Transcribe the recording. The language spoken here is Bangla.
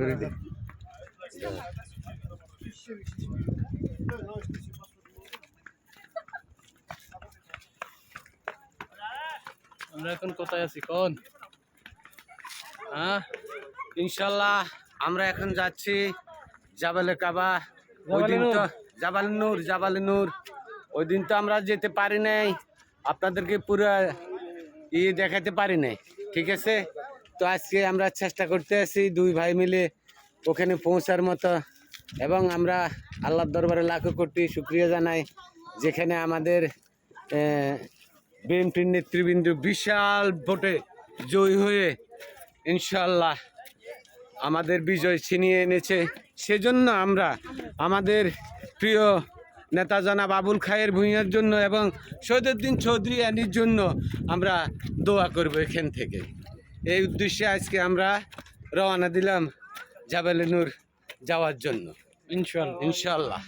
করে দিই। আমরা এখন কোথায় আছি কোন? হ্যাঁ, ইনশাল্লাহ আমরা এখন যাচ্ছি জাবালে কাবা। ওই দিন তো জাবালে নূর ওই দিন তো আমরা যেতে পারি নাই, আপনাদেরকে পুরো দেখাতে পারি নাই, ঠিক আছে। তো আজকে আমরা চেষ্টা করতে আছি দুই ভাই মিলে ওখানে পৌঁছার মতো, এবং আমরা আল্লাহর দরবারে লাখো কোটি শুকরিয়া জানাই, যেখানে আমাদের বিএনপির নেতৃবৃন্দ বিশাল ভোটে জয়ী হয়ে ইনশাল্লাহ আমাদের বিজয় ছিনিয়ে এনেছে। সেজন্য আমরা আমাদের প্রিয় নেতা জনাব আবুল খায়ের ভূঁইয়ার জন্য এবং শহীদুদ্দিন চৌধুরী আনির জন্য আমরা দোয়া করব এখান থেকে। এই উদ্দেশ্যে আজকে আমরা রওনা দিলাম জাবালে নূর যাওয়ার জন্য ইনশাআল্লাহ। ইনশাল্লাহ।